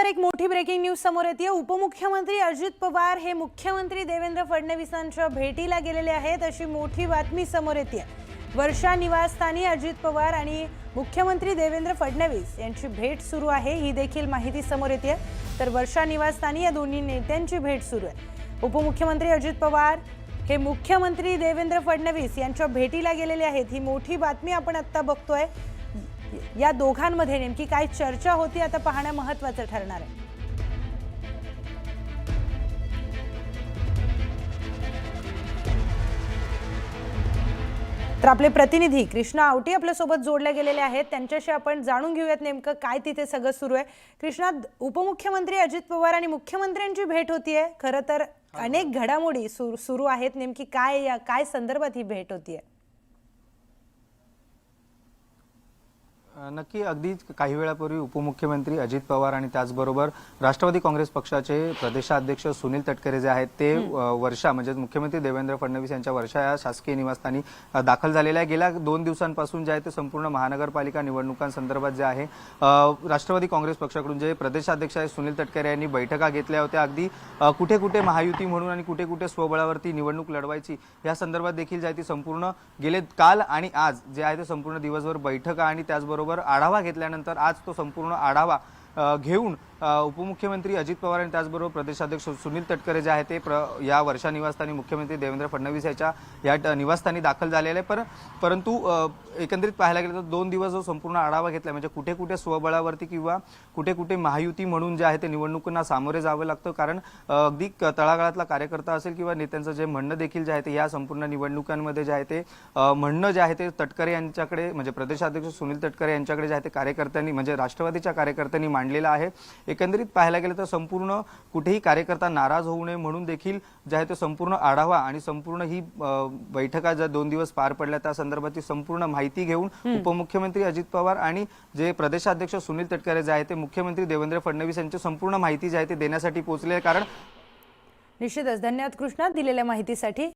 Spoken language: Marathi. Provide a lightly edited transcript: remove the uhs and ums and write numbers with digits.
एक मोठी ब्रेकिंग न्यूज समोर येते। उपमुख्यमंत्री अजित पवार हे मुख्यमंत्री देवेंद्र फडणवीसांच्या भेटीला गेलेले आहेत अशी मोठी बातमी समोर येते। वर्षा निवासस्थानी अजित पवार आणि मुख्यमंत्री देवेंद्र फडणवीस यांची भेट सुरू आहे, ही देखील माहिती समोर येते। तर वर्षा निवासस्थानी या दोन्ही नेत्यांची भेट सुरू आहे। उपमुख्यमंत्री अजित पवार हे मुख्यमंत्री देवेंद्र फडणवीस यांच्या भेटीला गेलेले आहेत, ही मोठी बातमी आपण आता बघतोय। या दोघांमध्ये नेमकी काय चर्चा होती आता पाहणं महत्त्वाचं ठरणार आहे। तर आपले प्रतिनिधी कृष्णा आवटी आपल्या सोबत जोडले गेलेले आहेत, त्यांच्याशी आपण जाणून घेऊयात नेमकं काय तिथे सगळं सुरू आहे। कृष्णा, उपमुख्यमंत्री अजित पवार आणि मुख्यमंत्र्यांची भेट होतीये, खरं तर अनेक घडामोडी सुरू आहेत, नेमकी काय संदर्भात ही भेट होतीये? नक्की अगदी काही वेळापूर्वी उपमुख्यमंत्री अजित पवार आणि त्याचबरोबर राष्ट्रवादी काँग्रेस पक्षाचे प्रदेशाध्यक्ष सुनील तटकरे जे आहेत ते वर्षा म्हणजे मुख्यमंत्री देवेंद्र फडणवीस यांच्या वर्षा या शासकीय निवासस्थानी दाखल झालेल्या आहे। गेल्या 2 दिवसांपासून जे आहे ते संपूर्ण महानगरपालिका निवडणुकांसंदर्भात जे आहे राष्ट्रवादी काँग्रेस पक्षाकडून जे प्रदेशाध्यक्ष आहे सुनील तटकरे यांनी बैठका घेतल्या होत्या। अगदी कुठे कुठे महायुती म्हणून आणि कुठे कुठे स्वबळावरती निवडणूक लढवायची या संदर्भात देखील जे आहे ती संपूर्ण गेले काल आणि आज जे आहे ते संपूर्ण दिवसभर बैठका आणि त्याचबरोबर आढावा घेतल्यानंतर आज तो संपूर्ण आढावा घेऊन उपमुख्यमंत्री अजित पवार आणि त्याचबरोबर प्रदेशाध्यक्ष सुनील तटकरे जे आहे ते या वर्षा निवासस्थानी मुख्यमंत्री देवेंद्र फडणवीस या निवासस्थानी दाखल झालेले परंतु एकंदरीत पाहायला गेलं तर 2 दिवस जो संपूर्ण आढावा घेतला म्हणजे कुठे कुठे स्वबळावरती किंवा कुठे कुठे महायुती म्हणून जे आहे ते निवडणुकांना सामोरे जावं लागतं, कारण अगदी तळागाळातला कार्यकर्ता असेल किंवा नेत्यांचं जे म्हणणं देखील जे आहे ते या संपूर्ण निवडणुकांमध्ये जे आहे ते म्हणणं जे आहे ते तटकरे यांच्याकडे म्हणजे प्रदेशाध्यक्ष सुनील तटकरे यांच्याकडे जे आहे ते कार्यकर्त्यांनी म्हणजे राष्ट्रवादीच्या कार्यकर्त्यांनी मांडलेलं आहे। एकंदरीत पाहायला गेलं तर संपूर्ण कुठेही कार्यकर्ता नाराज होऊ नये म्हणून देखील जे आहे ते संपूर्ण आढावा आणि संपूर्ण ही बैठका ज्या 2 दिवस पार पडल्या त्या संदर्भातची संपूर्ण माहिती घेऊन उपमुख्यमंत्री अजित पवार आणि जे प्रदेशाध्यक्ष सुनील तटकरे जे आहे ते मुख्यमंत्री देवेंद्र फडणवीस यांची संपूर्ण माहिती जी आहे ते देण्यासाठी पोहोचले। कारण निश्चितच धन्यवाद कृष्णा दिलेल्या माहितीसाठी।